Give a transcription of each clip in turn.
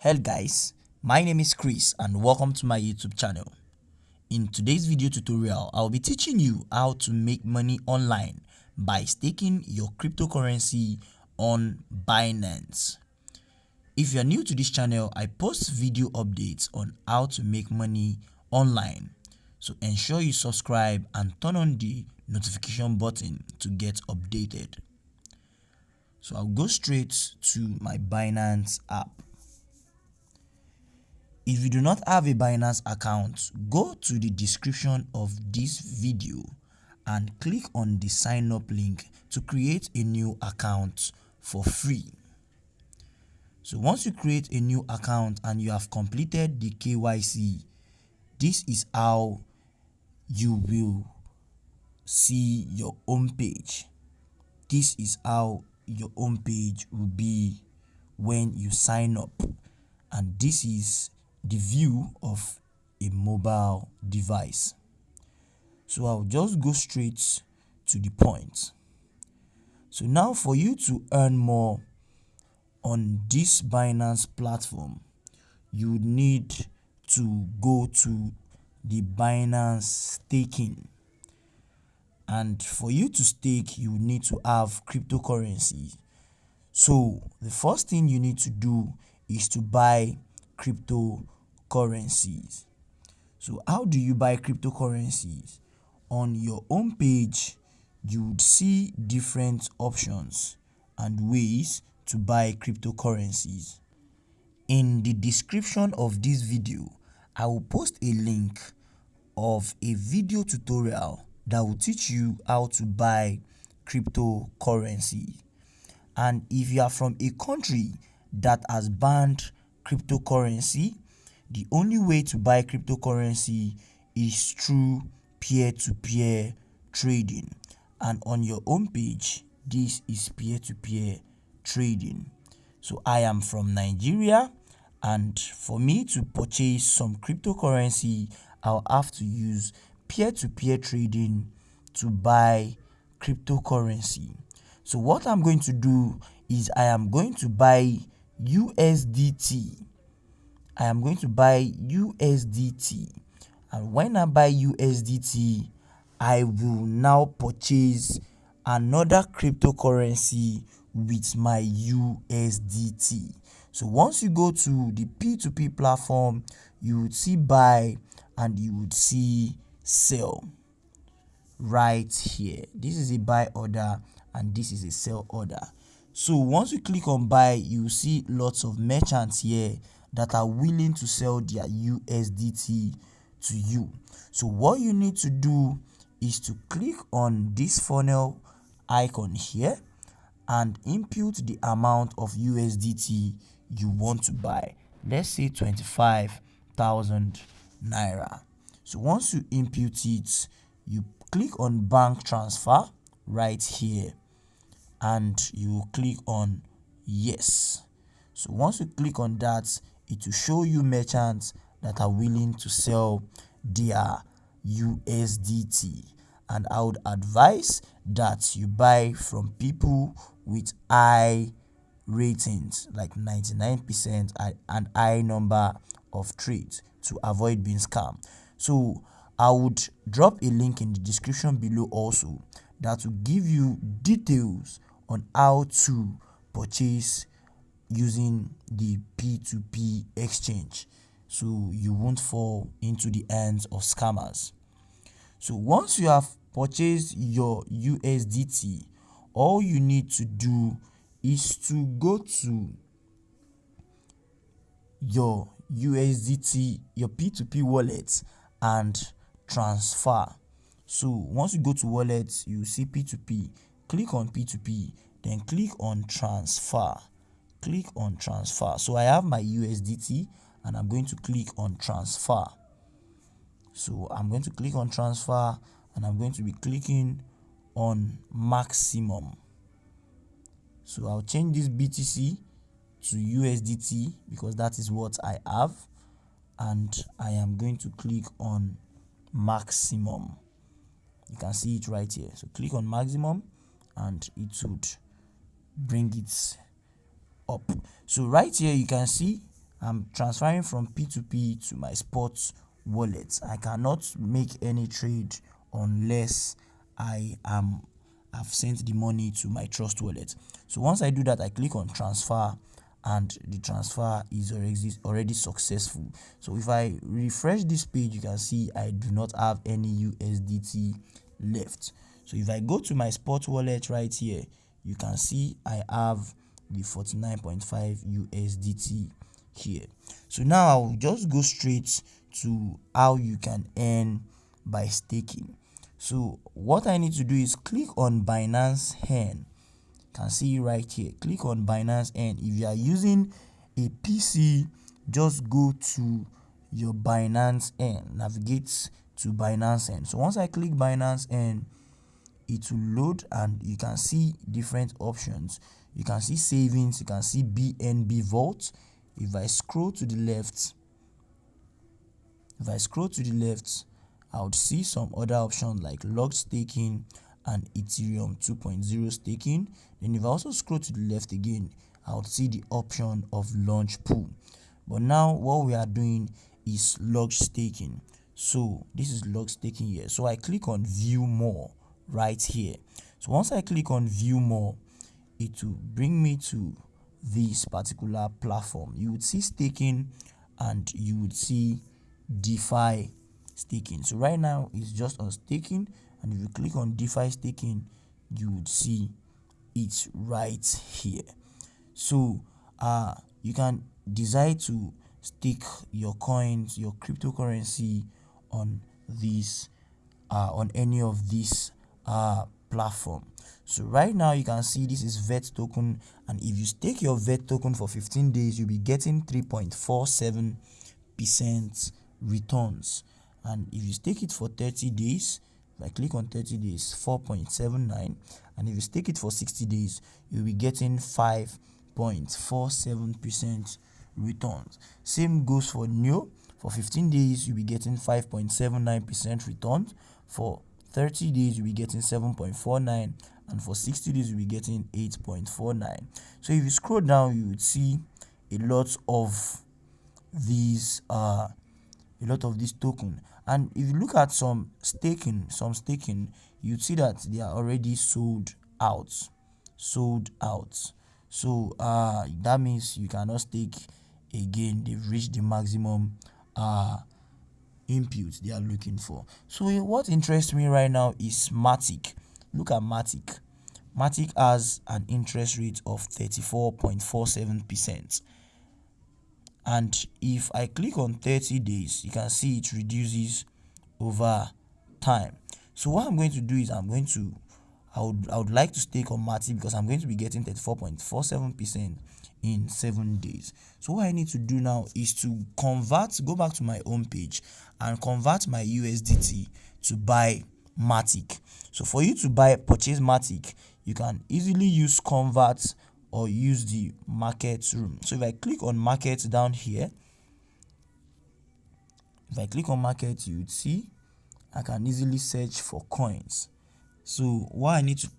Hello guys, my name is Chris and welcome to my YouTube channel. In today's video tutorial, I'll be teaching you how to make money online by staking your cryptocurrency on Binance. If you're new to this channel, I post video updates on how to make money online. So ensure you subscribe and turn on the notification button to get updated. So I'll go straight to my Binance app. If you do not have a Binance account, go to the description of this video and click on the sign up link to create a new account for free. So once you create a new account and you have completed the KYC, this is how you will see your home page. This is how your home page will be when you sign up, and this is the view of a mobile device. So I'll just go straight to the point. So now for you to earn more on this Binance platform, you need to go to the Binance staking. And for you to stake, you need to have cryptocurrency. So the first thing you need to do is to buy cryptocurrencies. So how do you buy cryptocurrencies? On your home page, you would see different options and ways to buy cryptocurrencies. In the description of this video, I will post a link of a video tutorial that will teach you how to buy cryptocurrency. And if you are from a country that has banned cryptocurrency, the only way to buy cryptocurrency is through peer-to-peer trading. And on your home page, this is peer-to-peer trading. So I am from Nigeria, and for me to purchase some cryptocurrency, I'll have to use peer-to-peer trading to buy cryptocurrency. So what I'm going to do is I am going to buy USDT. I am going to buy USDT. And when I buy USDT, I will now purchase another cryptocurrency with my USDT. So once you go to the P2P platform, you would see buy and you would see sell right here. This is a buy order and this is a sell order. So once you click on buy, you see lots of merchants here that are willing to sell their USDT to you. So what you need to do is to click on this funnel icon here and input the amount of USDT you want to buy. Let's say 25,000 naira. So once you input it, you click on bank transfer right here and you click on yes. So once you click on that, it will show you merchants that are willing to sell their USDT, and I would advise that you buy from people with high ratings like 99% and high number of trades to avoid being scammed. So I would drop a link in the description below also that will give you details on how to purchase using the P2P exchange, so you won't fall into the hands of scammers. So once you have purchased your USDT, all you need to do is to go to your USDT, your P2P wallet, and transfer. So once you go to wallet, you see P2P, click on P2P, then click on transfer. Click on transfer. So I have my USDT and I'm going to click on transfer. So I'm going to click on transfer and I'm going to be clicking on maximum. So I'll change this BTC to USDT because that is what I have, and I am going to click on maximum. You can see it right here. So click on maximum and it would bring it up. So right here you can see I'm transferring from P2P to my sports wallet. I cannot make any trade unless I've sent the money to my trust wallet. So once I do that, I click on transfer and the transfer is already successful. So if I refresh this page, you can see I do not have any USDT left. So if I go to my spot wallet right here, you can see I have the 49.5 USDT here. So now I'll just go straight to how you can earn by staking. So what I need to do is click on Binance Earn. You can see right here, click on Binance Earn. If you are using a PC, just go to your Binance Earn, navigate to Binance Earn. So once I click Binance Earn, it will load and you can see different options. You can see savings, you can see BNB Vault. If I scroll to the left, I would see some other options like log staking and Ethereum 2.0 staking. Then if I also scroll to the left again, I would see the option of launch pool. But now what we are doing is log staking. So this is log staking here. So I click on view more right here. So once I click on view more, it will bring me to this particular platform. You would see staking and you would see DeFi staking. So right now it's just on staking, and if you click on DeFi staking, you would see it right here. So you can decide to stake your coins, your cryptocurrency on this on any of these platform. So right now you can see this is VET token, and if you stake your VET token for 15 days, you'll be getting 3.47% returns. And if you stake it for 30 days, if I click on 30 days, 4.79, and if you stake it for 60 days, you'll be getting 5.47% returns. Same goes for NEO. For 15 days, you'll be getting 5.79% returns. For 30 days, you'll be getting 7.49, and for 60 days, you'll be getting 8.49. So if you scroll down, you would see a lot of these token. And if you look at some staking, you'd see that they are already sold out. So that means you cannot stake again. They've reached the maximum input they are looking for. So what interests me right now is Matic. Look at Matic. Matic has an interest rate of 34.47%. And if I click on 30 days, you can see it reduces over time. So what I'm going to do is I would like to stake on Matic because I'm going to be getting 34.47% in 7 days. So what I need to do now is to go back to my home page and convert my USDT to buy Matic. So for you to purchase Matic, you can easily use convert or use the market room. So if I click on market down here, you would see I can easily search for coins. So what I need to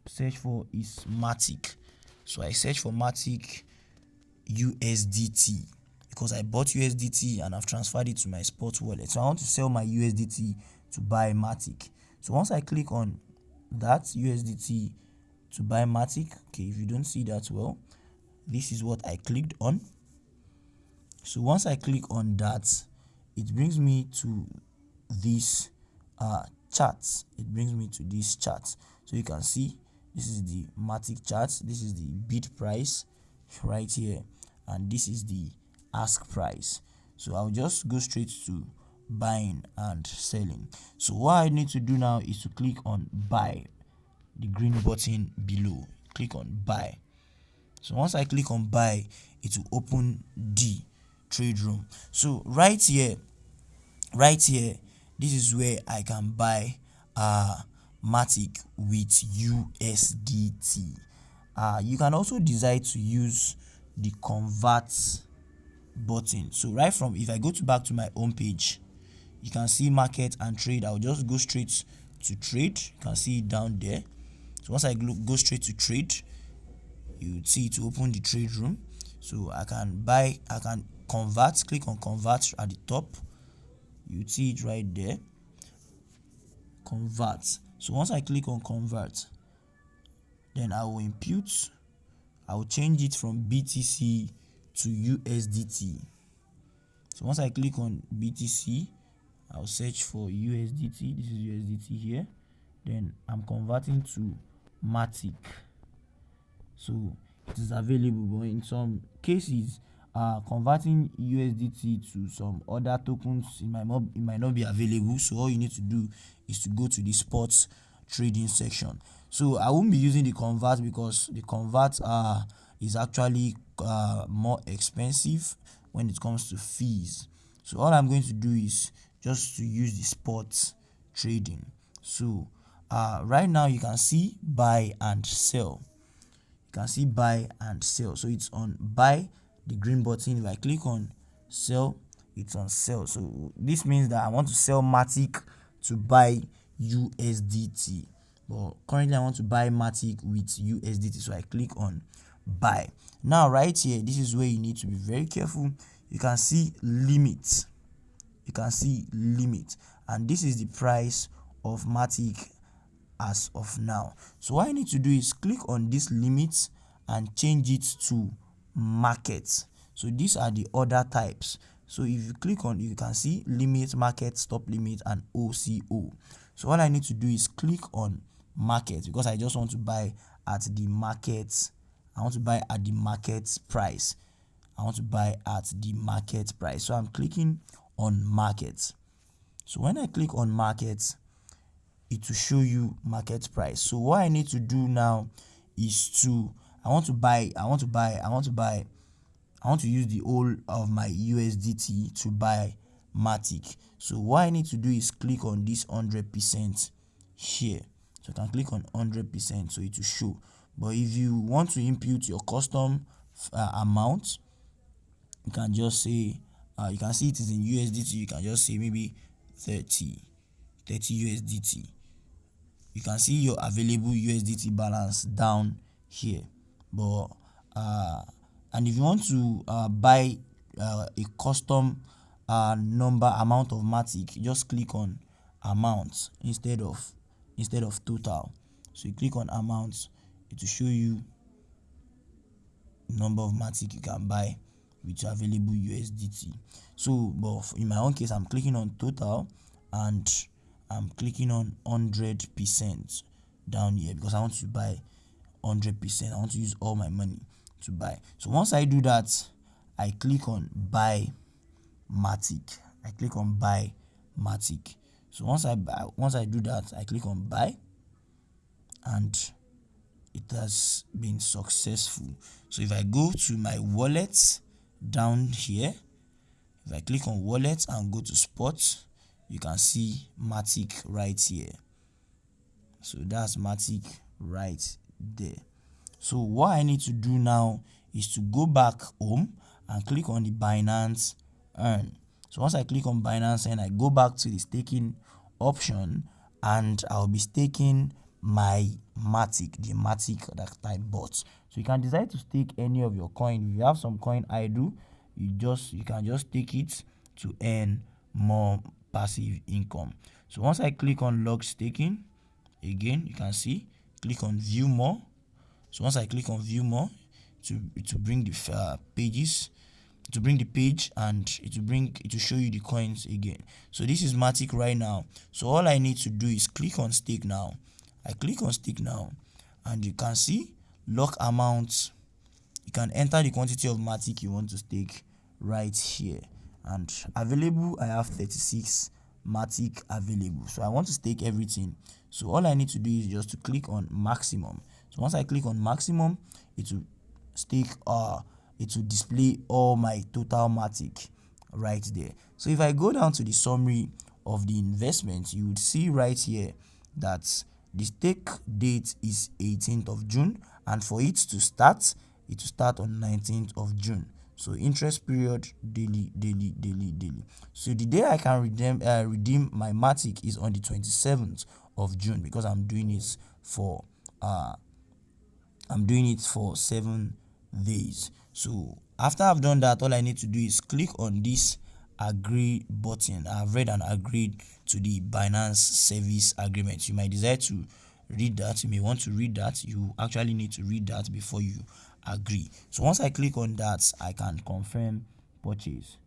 search for is Matic. So I search for Matic USDT because I bought USDT and I've transferred it to my spot wallet. So I want to sell my USDT to buy Matic. So once I click on that USDT to buy Matic, okay, if you don't see that well, this is what I clicked on. So once I click on that, it brings me to this charts. So you can see this is the Matic chart, this is the bid price right here, and this is the ask price. So I'll just go straight to buying and selling. So what I need to do now is to click on buy, the green button below. Click on buy. So once I click on buy, it will open the trade room. So right here, this is where I can buy Matic with USDT. You can also decide to use the convert button. So if I go back to my home page, you can see market and trade. I'll just go straight to trade. You can see it down there. So once I go straight to trade, you would see it to open the trade room. So I can convert, click on convert at the top. You see it right there, convert. So once I click on convert, then I will impute, I will change it from BTC to USDT. So once I click on BTC, I'll search for USDT. This is USDT here. Then I'm converting to Matic. So it is available, but in some cases, converting USDT to some other tokens, it might not be available. So all you need to do is to go to the sports trading section. So I won't be using the convert because the convert is actually more expensive when it comes to fees. So all I'm going to do is just to use the sports trading. So right now you can see buy and sell. You can see buy and sell. So it's on buy, the green button. If I click on sell, it's on sell. So this means that I want to sell Matic to buy USDT, but currently I want to buy Matic with USDT, so I click on buy. Now right here, this is where you need to be very careful. You can see limit. You can see limit, and this is the price of Matic as of now. So what I need to do is click on this limit and change it to market. So these are the other types. So if you click on, you can see limit, market, stop limit, and OCO. So all I need to do is click on market because I just want to buy at the market. I want to buy at the market price. I want to buy at the market price. So I'm clicking on market. So when I click on market, it will show you market price. So what I need to do now is to I want to use the whole of my USDT to buy Matic. So what I need to do is click on this 100% here. So I can click on 100%, so it will show. But if you want to impute your custom amount, you can just say you can see it is in USDT. You can just say maybe 30 USDT. You can see your available USDT balance down here. But and if you want to buy a custom amount of Matic, just click on amount instead of total. So you click on amount, it will show you the number of Matic you can buy with your available USDT. So but in my own case, I'm clicking on total and I'm clicking on 100% down here because I want to buy 100%. I want to use all my money to buy. So once I do that, I click on buy Matic. I click on buy Matic. So once I do that, I click on buy, and it has been successful. So if I go to my wallet down here, if I click on wallet and go to sports, you can see Matic right here. So that's Matic right there. So what I need to do now is to go back home and click on the Binance Earn. So once I click on Binance Earn, I go back to the staking option and I'll be staking my Matic, the Matic that I bought. So you can decide to stake any of your coin. If you have some coin idle, you can just take it to earn more passive income. So once I click on log staking, again you can see, click on view more. So once I click on view more, to bring the pages, to bring the page, and it will show you the coins again. So this is Matic right now. So all I need to do is click on stake now. I click on stake now, and you can see lock amount. You can enter the quantity of Matic you want to stake right here, and available, I have 36 Matic available. So I want to stake everything. So all I need to do is just to click on maximum. So once I click on maximum, it will stake it will display all my total Matic right there. So if I go down to the summary of the investment, you would see right here that the stake date is 18th of June, and for it to start, it will start on 19th of June. So interest period daily. So the day I can redeem my Matic is on the 27th of June because I'm doing it for 7 days. So after I've done that, all I need to do is click on this agree button. I've read and agreed to the Binance service agreement. You might desire to read that. You may want to read that. You actually need to read that before you agree. So once I click on that, I can confirm purchase.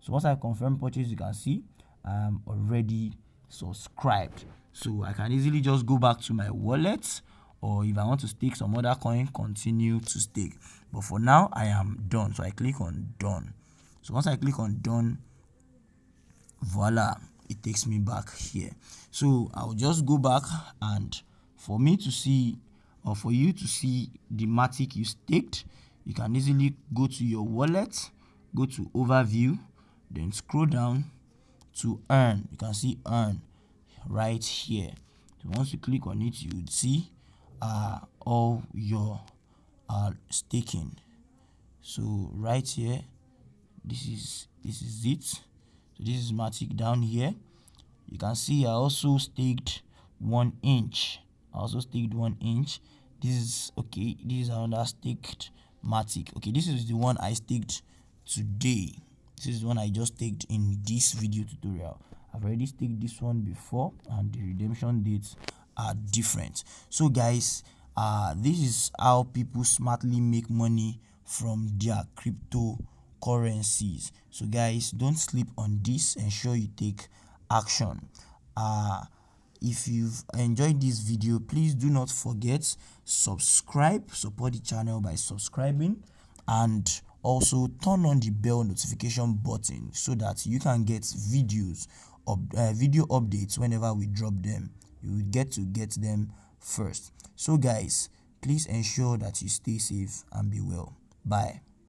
So once I confirm purchase, you can see I'm already subscribed. So I can easily just go back to my wallet, or if I want to stake some other coin, continue to stake. But for now, I am done. So I click on done. So once I click on done, voila, it takes me back here. So I'll just go back, and for me to see, or for you to see the matic you staked, you can easily go to your wallet, go to overview, then scroll down to earn. You can see earn right here. So once you click on it, you would see all your staking. So right here, this is it. So this is matic down here. You can see I also staked 1 inch. This is okay. This is another staked matic. Okay, this is the one I staked today. This is the one I just staked in this video tutorial. I've already staked this one before, and the redemption dates are different. So guys, this is how people smartly make money from their cryptocurrencies. So guys, don't sleep on this. Ensure you take action. If you've enjoyed this video, please do not forget subscribe. Support the channel by subscribing, and also turn on the bell notification button so that you can get video updates whenever we drop them. You will get them first. So guys, please ensure that you stay safe and be well. Bye.